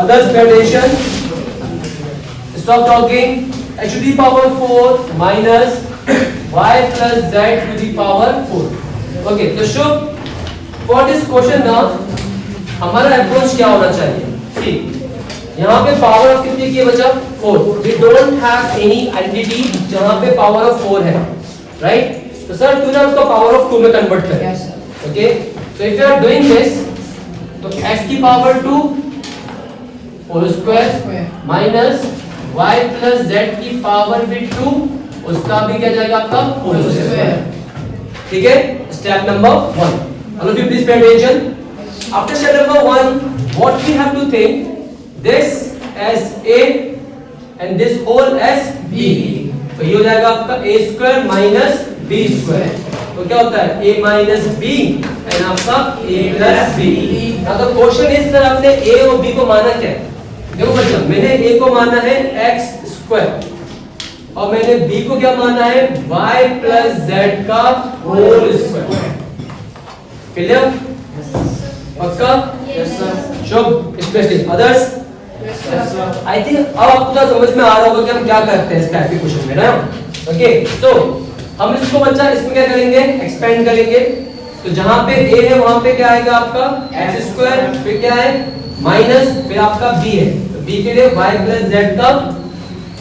others pay attention. Stop talking. H to the power 4 minus y plus z to the power 4. Okay, तो शुभ for this question now हमारा approach क्या होना चाहिए? See, यहाँ पे power of कितनी की बचा? 4. We don't have any entity जहाँ पे पावर ऑफ 4 है, right? तो सर तूने उसको पावर ऑफ 2 में कन्वर्ट कर. Yes, sir. Okay, so if you are doing this, तो x की power 2 whole square minus y plus z की पावर भी 2, उसका भी क्या जाएगा आपका होल स्क्वायर. ठीक है, step number 1. All of you please pay attention. After step number 1, what we have to think? This as a and this whole as b. तो ये हो जाएगा आपका a square minus b square. तो क्या होता है a minus b and आपका a plus b. now the question is sir आपने a और b को माना क्या है? देखो बच्चों, मैंने a को माना है x square और मैंने b को क्या माना है y plus z का होल स्क्वायर. क्लियर? पक्का? Yes, sir. Shubh, specially others. Yes, sir. I think अब आपको तो समझ में आ रहा होगा कि हम क्या करते हैं इस टाइप के क्वेश्चन में ना. ओके, तो हम इसको बच्चा इसमें क्या करेंगे, एक्सपेंड करेंगे. तो जहां पे a है वहां पे क्या आएगा आपका x स्क्वायर, फिर क्या है माइनस, फिर आपका b है. तो b के लिए y प्लस z का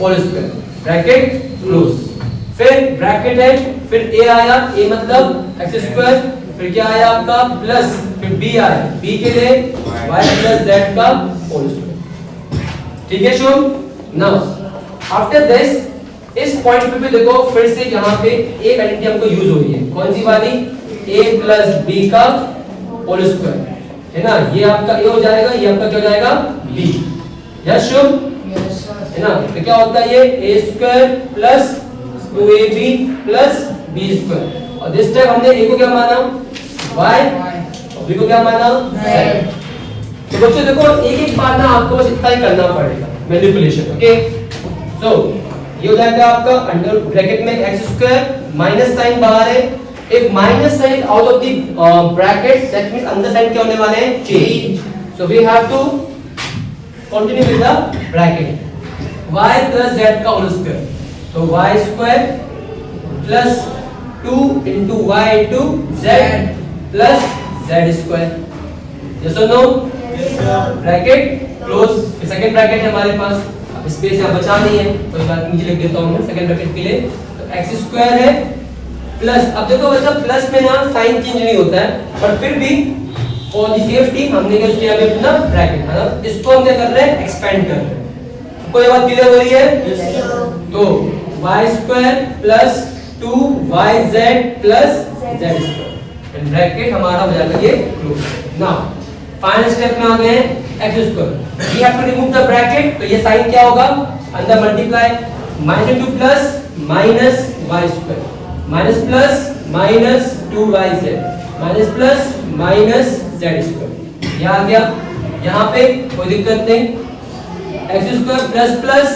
होल स्क्वायर, ब्रैकेट क्लोज. फिर ब्रैकेट है, फिर a आया, a मतलब x स्क्वायर, फिर क्या आया आपका प्लस, फिर b आया, b के लिए y प्लस z का होल स्क्वायर. ठीक है शुभ. नाउ आफ्टर दिस इस पॉइंट पे भी देखो फिर से यहाँ पे एक आइडेंटिटी हमको यूज हो रही है. कौन सी वाली? a प्लस b का होल स्क्वायर है ना. ये आपका a हो जाएगा, ये आपका क्या हो जाएगा b. यस शुभ, Yes, sir. है ना. तो क्या होता है ये a square plus 2ab plus b square. और दिस टाइम हमने a को क्या माना y और b को क्या माना z. तो बच्चों देखो एक एक बार ना आपको बस इतना ही करना पड़ेगा मैनिपुलेशन. ओके, सो ये हो जाएगा आपका अंडर ब्रैकेट में x स्क्वायर, माइनस साइन बाहर है, एक minus sign out of the bracket, that means अंदर साइन क्या होने वाले हैं change. So we have to continue with the bracket y plus z का होल स्क्वायर. तो y square plus 2 into y into z plus z square. Yes or no? Bracket close. Second bracket है हमारे पास, अब space यहाँ बचा नहीं है, कोई बात नीचे लिख देता हूँ मैं सेकंड ब्रैकेट के लिए. तो x स्क्वायर है प्लस, अब देखो बच्चा प्लस में ना साइन चेंज नहीं होता है, पर फिर भी फॉर द सेफ्टी हमने क्या किया अभी अपना ब्रैकेट है ना, इसको हम क्या कर रहे हैं एक्सपेंड कर रहे हैं. कोई बात क्लियर हो रही है? तो y square plus 2yz plus z square and bracket हमारा हो जाएगा ये क्लोज. नाउ फाइनल स्टेप में आ गए हैं x square. We have to remove the bracket. तो ये साइन क्या होगा अंदर multiply, minus into plus minus y square, minus plus minus 2yz, minus plus minus z square. ये आ गया. यहाँ पे कोई दिक्कत नहीं. x square plus plus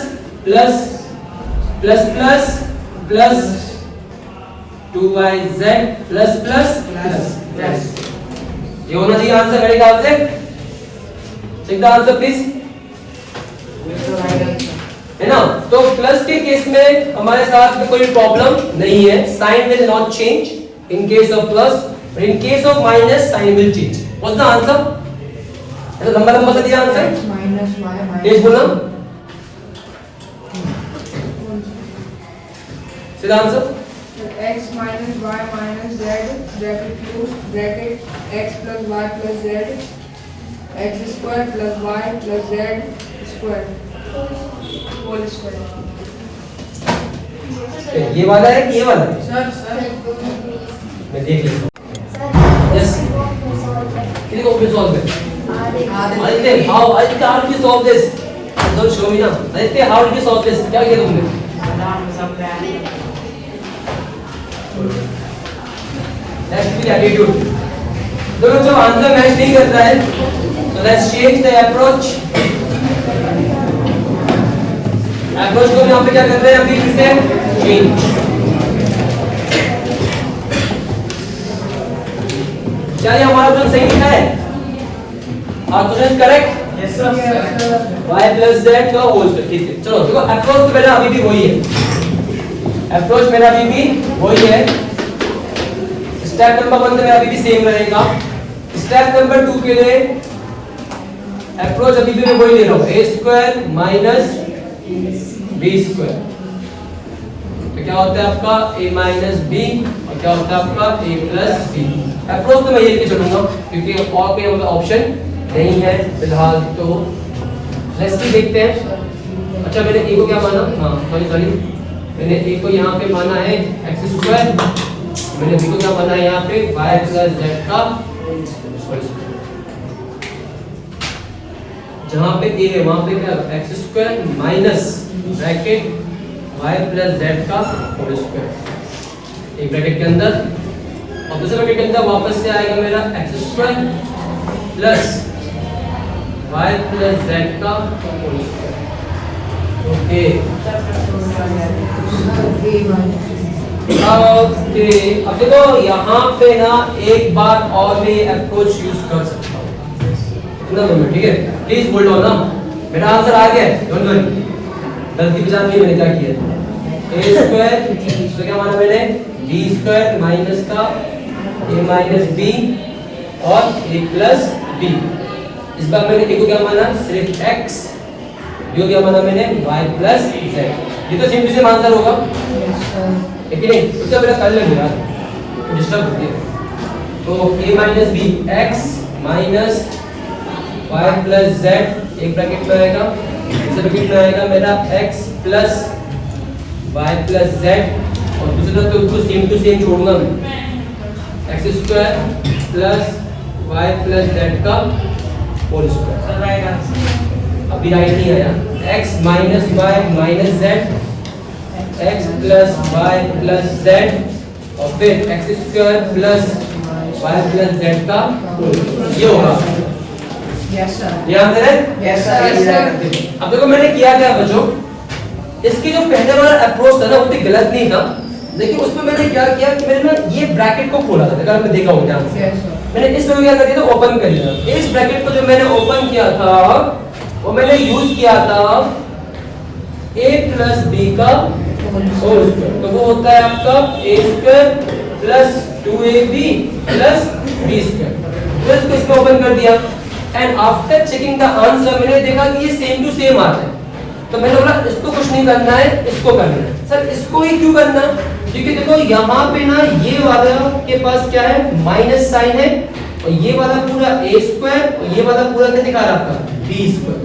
plus plus plus plus 2yz plus plus plus. ये होना चाहिए आंसर मेरे ख्याल से. चेक द आंसर प्लीज, है ना. तो प्लस के केस में हमारे साथ में कोई प्रॉब्लम नहीं है, sign will not change in case of plus, but in case of minus sign will change. What's the answer? तो लंबा लंबा सा दिया आंसर, Minus y minus. तेज बोलना. सीधा answer X minus y minus z bracket close bracket x plus y plus z x square plus y plus z square whole square. ये वाला है कि ये वाला है? Sir. मैं देख लेता हूं. यस, किसी को भी सॉल्व कर. Aditya, how did you solve this? Don't show me now. Aditya, how did you solve this? क्या किया तुमने? Next be attitude. दोनों जब आंसर मैच नहीं कर रहा है, तो let's change the approach. Approach को यहाँ पे क्या कर रहे हैं अभी फिर से change. क्या ये हमारा ऑप्शन सही लिखा है? Our question is correct? Yes, sir. y plus Z का होल स्क्वायर। ठीक है, चलो देखो अप्रोच तो मेरा अभी भी वही है, अप्रोच मेरा अभी भी वही है। स्टेप नंबर 1 मेरा अभी भी सेम रहेगा। स्टेप नंबर 2 के लिए अप्रोच अभी भी मैं वही ले रहा हूँ, a square minus b square. तो क्या होता है आपका a माइनस b और क्या होता है आपका a प्लस b। अप्रोच तो मैं ये लेके चलूंगा क्योंकि और कोई हमारा ऑप्शन नहीं है फिलहाल। तो लेट्स सी देखते हैं। अच्छा मैंने a को क्या माना, हाँ सॉरी मैंने a को यहाँ पे माना है x स्क्वायर, मैंने b को क्या माना है यहाँ पे y प्लस z का होल स्क्वायर। जहाँ पे a है वहाँ पे क्या x square minus bracket y plus z का होल स्क्वायर एक ब्रैकेट के अंदर, और दूसरे ब्रैकेट के अंदर वापस से आएगा मेरा x square plus y plus z का होल स्क्वायर। ओके ओके, अब देखो यहाँ पे ना एक बार और मैं अप्रोच यूज कर सकता हूँ, ठीक है, प्लीज होल्ड ऑन ना। मेरा आंसर आ गया है, डोंट वरी, गलती पहचान ली मैंने क्या किया। a स्क्वायर तो क्या माना मैंने b स्क्वायर माइनस का a माइनस b और a प्लस b। इस बार मैंने a को क्या माना सिर्फ x, b को क्या माना मैंने y प्लस z। ये तो सिंपल से आंसर होगा, है कि नहीं? तो क्या मेरा कर लेंगे यार, डिस्टर्ब होती है। तो a minus b x minus y plus z एक ब्रैकेट में आएगा, दूसरे ब्रैकेट में आएगा मेरा x plus y plus z, और दूसरी तरफ तो उसको सेम टू सेम छोड़ूंगा मैं, x square plus y plus z का होल स्क्वायर। अभी राइट नहीं आया, x minus y minus z, x plus y plus z और फिर x square plus y plus z का होल स्क्वायर। ये होगा Yes sir. ये आंसर है? Yes sir. Yes sir. अब देखो मैंने किया क्या बच्चों, इसकी जो पहले वाला अप्रोच था ना वो भी गलत नहीं था, लेकिन उसमें मैंने क्या किया कि मैंने ना ये ब्रैकेट को खोला था, अगर आपने देखा हो ध्यान से। Yes sir. मैंने इसमें क्या कर दिया था, ओपन कर लिया। इस ब्रैकेट को जो मैंने ओपन किया था वो मैंने यूज किया था a प्लस b का होल स्क्वायर, तो वो होता है आपका a square plus 2ab plus b square. तो इसको इसमें ओपन कर दिया and after checking the answer मैंने देखा कि ये सेम टू सेम आता है, तो मैंने बोला इसको कुछ नहीं करना है, इसको करना है। सर इसको ही क्यों करना, क्योंकि देखो यहाँ पे ना ये वाला के पास क्या है माइनस साइन है, और ये वाला पूरा a स्क्वायर और ये वाला पूरा क्या दिखा रहा है आपका b स्क्वायर।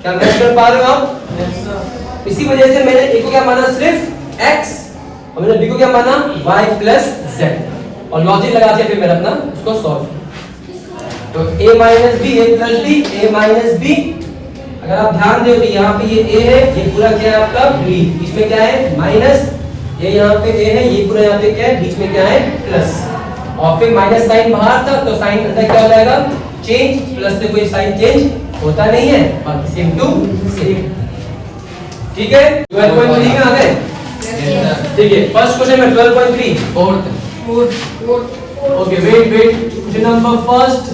क्या मैच कर पा रहे हो आप? Yes sir. इसी वजह से मैंने a को क्या माना सिर्फ x और मैंने b को क्या माना y प्लस z, और लॉजिक लगा के फिर मैंने अपना उसको सॉल्व। तो a minus b a plus b a minus b, अगर आप ध्यान दो तो यहाँ पे ये a है, ये पूरा क्या है आपका b, बीच में क्या है माइनस, ये यहाँ पे a है, ये पूरा यहाँ पे क्या है बीच में क्या है प्लस, और फिर माइनस साइन बाहर था तो साइन अंदर क्या हो जाएगा चेंज, प्लस से कोई साइन चेंज होता नहीं है, बाकी सेम टू सेम। ठीक है, 12.3 में आ गए। ठीक है, फर्स्ट क्वेश्चन में 12.3 Fourth. Okay, wait. Question number first,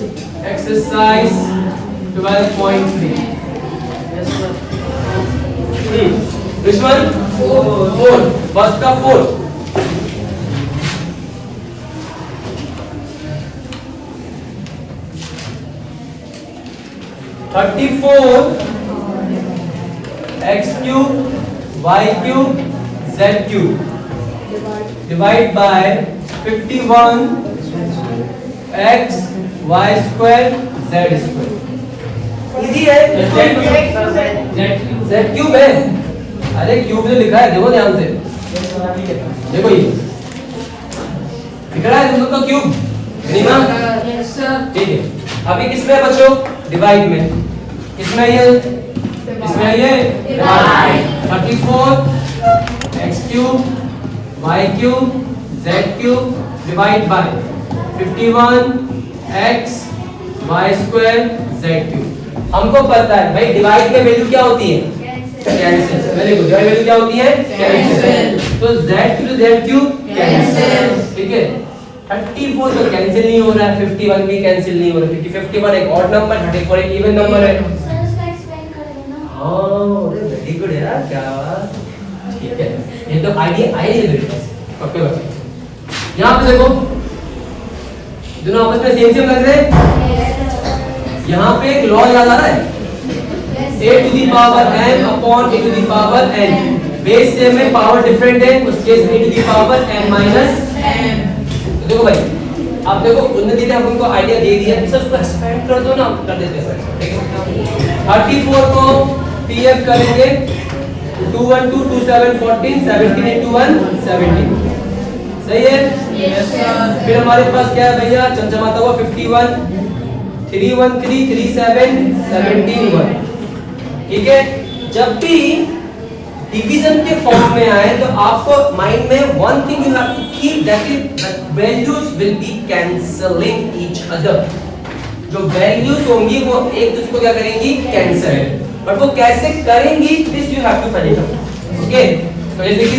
exercise 12.3. Yes sir. Which one? 4. First का 4. x cube y cube z cube divide by 51 x y square z square। Easy है, z cube है, अरे क्यूब जो लिखा है देखो ध्यान से, देखो ये दिख रहा है तुम लोग का क्यूब रीमा? Yes sir. ठीक है, अभी किसमें है बच्चों डिवाइड में, किसमें ये इसमें ये divide 34 x cube y cube z cube divide by 51 x y square z cube. हमको पता है भाई डिवाइड में वैल्यू क्या होती है cancel, very good, divide value क्या होती है कैंसिल, तो z क्यूब कैंसिल, ठीक है। 34 तो कैंसिल नहीं हो रहा है, 51 भी कैंसिल नहीं हो रहा है क्योंकि 51 एक ऑड नंबर, 34 एक इवन नंबर है। सर उसका एक्सप्लेन करेंगे ना। हां, अरे वेरी गुड यार, क्या बात। ठीक है, ये तो आइडिया आई है मेरे पास। ओके बच्चे, यहां पे देखो दोनों आपस में सेम सेम लग रहे हैं। यहां पे एक लॉ याद आ रहा है, a to the power m upon a to the power n। Base same है, पावर डिफरेंट है, उस केस में a to the power m minus n। तो देखो भाई, आप देखो उन्नति ने हमको आइडिया दे दिया, सर उसको एक्सपेंड कर दो ना, कर देते हैं सर। ठीक है, 34 को pf करेंगे 2 1 2 2 7 14 17 into 1 17। सही है? Yes sir. फिर हमारे पास क्या है भैया, चमचमाता हुआ 51 3 1 3 3 7 17 1। ठीक है, जब भी डिवीजन के फॉर्म में आए तो आपको माइंड में one thing you have to keep, that is values will be cancelling each other. जो वैल्यूज होंगी वो एक दूसरे को क्या करेंगी, कैंसिल। बट वो कैसे करेंगी, this you have to find out. Okay, तो जैसे कि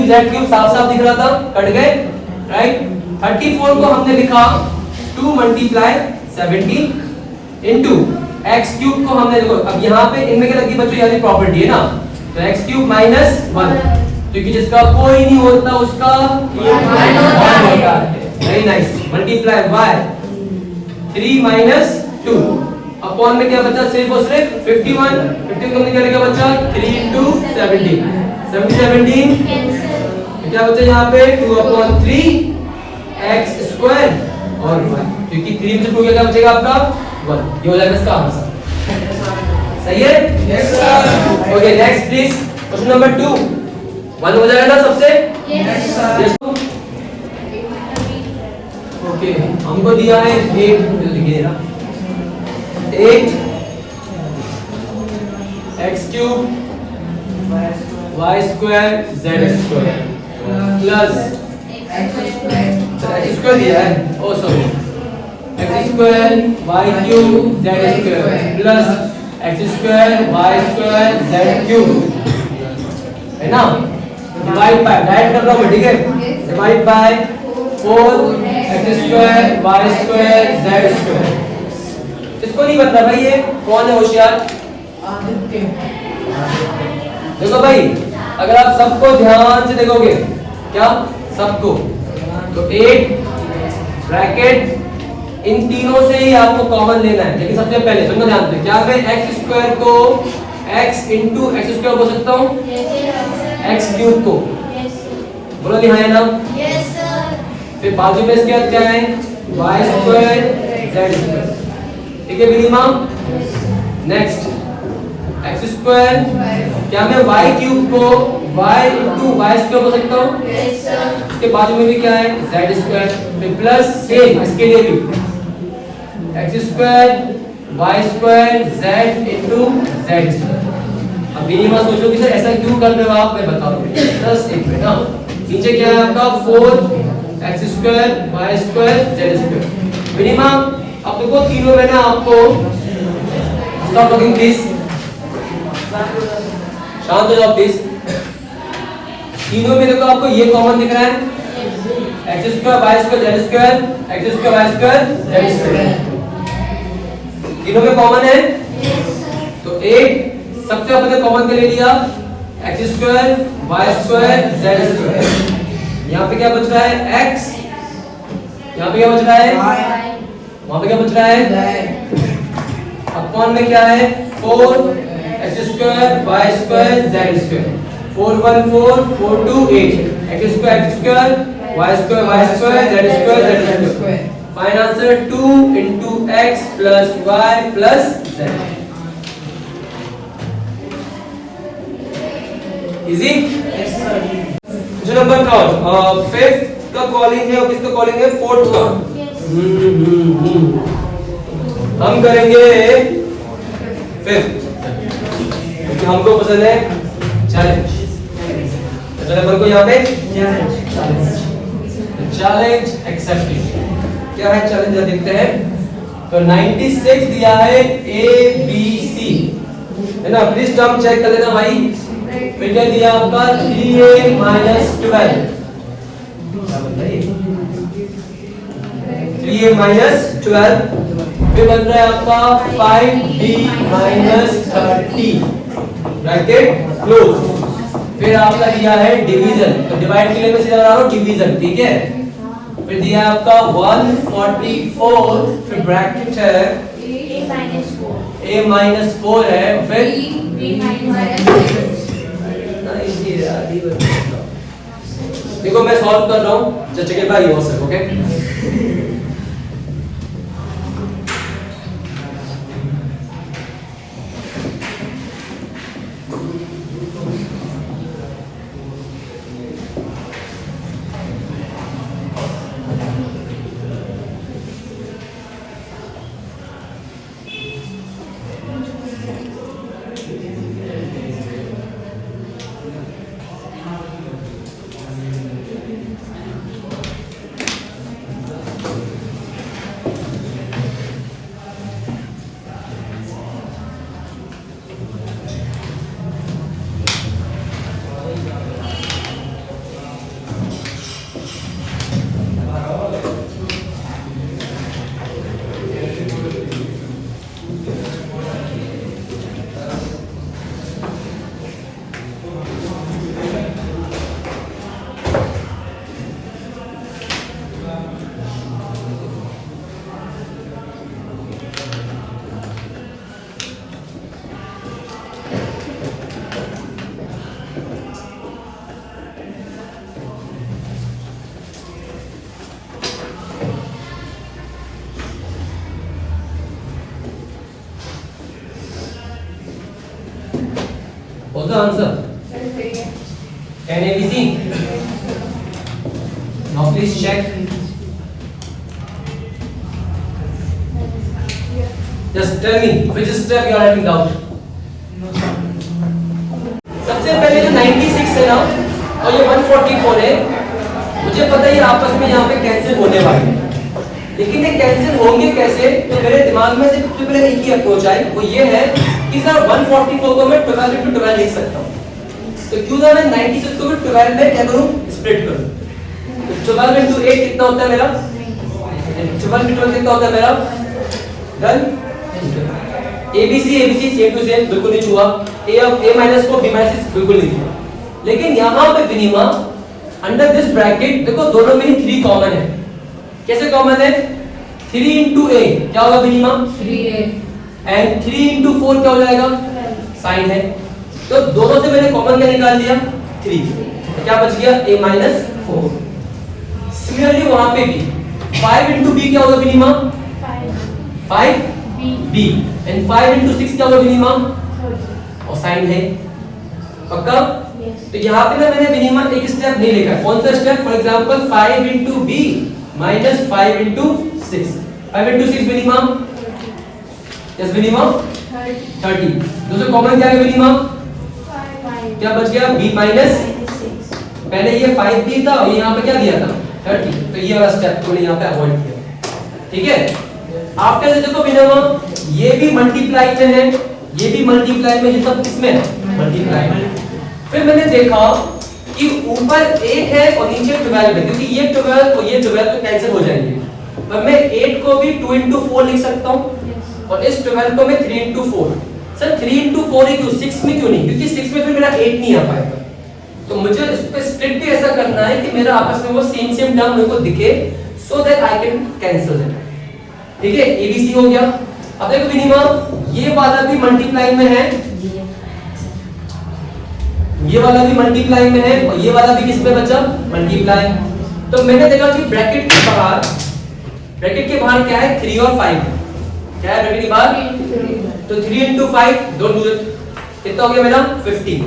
z क्यूब साफ साफ दिख रहा था, कट गए, राइट। 34 को हमने लिखा 2 मल्टीप्लाई 17 इनटू x क्यूब को हमने देखो, अब यहाँ पे इनमें क्या लगी बच्चों, यानी प्रॉपर्टी है ना, तो x क्यूब माइनस 1, क्योंकि जिसका कोई नहीं होता उसका 1 होता है। Very nice, multiply y 3 minus 2 upon में क्या बचा, सिर्फ और सिर्फ 51 को हमने क्या लिखा बच्चा, 3 into 17 17 क्या बचा यहाँ पे 2 upon 3 x स्क्वायर और y, क्योंकि 3 में से 2 क्या बचेगा आपका 1। ये हो जाएगा इसका आंसर। सही है? Yes sir. Okay, next please, question number 2 1 हो जाएगा ना सबसे? Yes sir. ओके, हमको दिया है 8, लिखिए ना 8 x cube y square z square plus x square दिया है, oh sorry, x square y cube z square plus x square y square z cube, है ना। डिवाइड बाय, डायरेक्ट कर रहा हूं मैं, ठीक है, divide by 4 x square y square z square. इसको नहीं पता भाई, ये कौन है होशियार? आदित्य। देखो भाई, अगर आप सबको ध्यान से देखोगे, क्या सबको, तो 8 ब्रैकेट इन तीनों से ही आपको कॉमन लेना है। लेकिन सबसे पहले सुनो ध्यान से, क्या मैं x स्क्वायर को x into x स्क्वायर बोल सकता हूँ, x क्यूब को, बोलो नहीं है ना। Yes sir. फिर बाजू में इसके बाद क्या है, y स्क्वायर z स्क्वायर, ठीक है मिनिमा। नेक्स्ट x स्क्वायर, क्या मैं y क्यूब को y into y स्क्वायर बोल सकता हूँ, यस सर। इसके बाजू में भी क्या है, z स्क्वायर, फिर प्लस सेम इसके लिए भी x square y square z into z square. अब मिनिमा सोचो कि सर ऐसा क्यों कर रहे हो आप, मैं बताऊंगा बस एक मिनट। हाँ, नीचे क्या है आपका 4 x square y square z square. Minima अब देखो तीनों में ना आपको, स्टॉप टॉकिंग प्लीज, शांत हो जाओ प्लीज। तीनों में देखो आपको ये कॉमन दिख रहा है, x square y square z square, x square y square z square, तीनों में कॉमन है। तो एक सबसे अपने कॉमन के ले लिया, x square y square z square. यहाँ पे क्या बच रहा है, x, यहाँ पे क्या बच रहा है, वहाँ पे क्या बच रहा है, अपॉन में क्या है 4 x square y square z square, 4 1 4 4 2 8 x square y square z square. Final answer 2 into x plus y plus z। Easy? Yes sir. जो नंबर कौन, फिफ्थ का कॉलिंग है और किसका कॉलिंग है, फोर्थ का। हम करेंगे फिफ्थ, क्योंकि हमको पसंद है चैलेंज। तो नंबर को यहाँ पे चैलेंज एक्सेप्टेड। क्या है चैलेंज, देखते हैं। तो 96 दिया है ABC, है ना, प्लीज टर्म चेक कर लेना भाई। फिर क्या दिया आपका 3A - 12, क्या बताइए 3a minus 12, फिर बन रहा है आपका 5b minus 30, ब्रैकेट क्लोज। फिर आपका दिया है डिवीजन, तो डिवाइड के लिए मैं सीधा बना रहा हूँ डिवीजन, ठीक है। फिर दिया है आपका 144, फिर ब्रैकेट है a minus 4 है, फिर देखो मैं सॉल्व कर रहा हूँ, just check by yourself, okay. What's the answer? Can ABC? Now please check. Just tell me which step you are having doubt. सबसे पहले जो 96 है ना और ये 144 है, मुझे पता है ये आपस में यहाँ पे कैंसिल होने वाले हैं, लेकिन ये कैंसिल होंगे कैसे? तो मेरे दिमाग में से सबसे पहले एक ही अप्रोच आई, वो ये है कि सर 144 को मैं 12 into 12 लिख सकता हूँ, तो क्यों ना मैं 96 को भी 12 में क्या करूँ, स्प्लिट करूँ। तो 12 into 8 कितना होता है मेरा? 12 into 12 कितना होता है मेरा? Done. ABC same to same, बिल्कुल नहीं छुआ। A minus 4 B minus 6 बिल्कुल नहीं छुआ। लेकिन यहाँ पे विनिमा अंडर दिस ब्रैकेट देखो दोनों में ही 3 कॉमन है। कैसे कॉमन है? 3 into A क्या होगा विनिमा? 3A एंड 3 into 4 क्या हो जाएगा? साइन है, तो दोनों से मैंने कॉमन क्या निकाल दिया? 3, तो क्या बच गया? A minus 4। सिमिलरली वहां पे भी 5 into B क्या होगा विनिमा? 5B एंड 5 into 6 क्या होगा विनिमा? और साइन है, पक्का? तो यहाँ पे ना मैंने विनिमा एक स्टेप नहीं लिखा है। कौन सा step? For example 5 into B minus 5 into 6, 5 into 6 विनिमा? Yes विनिमा 30। दोस्तों कॉमन क्या है विनिमा? क्या बच गया? B minus, पहले ये 5B था और यहाँ पे क्या दिया था? 30, तो ये वाला स्टेप को यहाँ पे अवॉइड किया, ठीक है। आफ्टर से देखो विनिमा ये भी मल्टीप्लाई में है, ये भी मल्टीप्लाई में, ये सब किसमें है? मल्टीप्लाई में। फिर मैंने देखा कि ऊपर 8 है और नीचे 12 है, क्योंकि ये 12 और ये 12 तो कैंसिल हो जाएंगे, पर मैं 8 को भी 2 into 4 लिख सकता हूँ और इस 12 को मैं 3 into 4। सर 3 into 4 ही क्यों, 6 में क्यों नहीं? क्योंकि 6 में फिर मेरा 8 नहीं आ पाएगा, तो मुझे इस पे स्प्लिट भी ऐसा करना है कि मेरा आपस में वो सेम टर्म मेरे को दिखे, so that I can cancel it, ठीक है। ABC हो गया। अब देखो विनिमा ये वाला भी मल्टीप्लाई में है, ये वाला भी मल्टीप्लाई में है और ये वाला भी किस में बचा? मल्टीप्लाई। तो मैंने देखा कि ब्रैकेट के बाहर क्या है? 3 और 5, क्या है ब्रैकेट के बाहर? तो 3 into 5 डोंट डू इट, कितना हो गया मेरा? 15,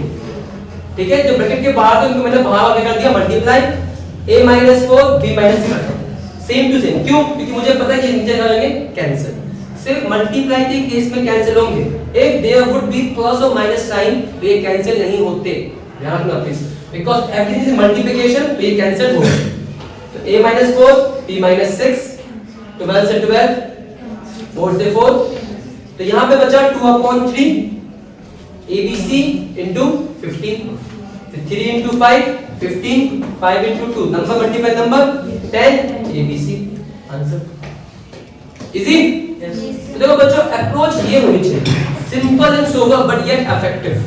ठीक है। जो ब्रैकेट के बाहर तो इनको मैंने बाहर कर दिया multiply, A minus 4 B minus 6, same to same. क्यों? क्योंकि मुझे पता है कि नीचे क्या होंगे? कैंसिल। सिर्फ मल्टीप्लाई के केस में कैंसिल होंगे, if there would be plus और माइनस साइन तो ये कैंसिल नहीं होते, ध्यान रखना please, because everything is multiplication, तो ये कैंसिल होगा। तो A minus 4 B minus 6, 12 से 12, 4 से 4, तो यहाँ पे बचा 2/3 ABC into 15, 3 into 5 15, 5 into 2 number multiply number 10, ABC answer. Easy? तो देखो बच्चों अप्रोच ये होनी चाहिए, simple and sober but yet effective.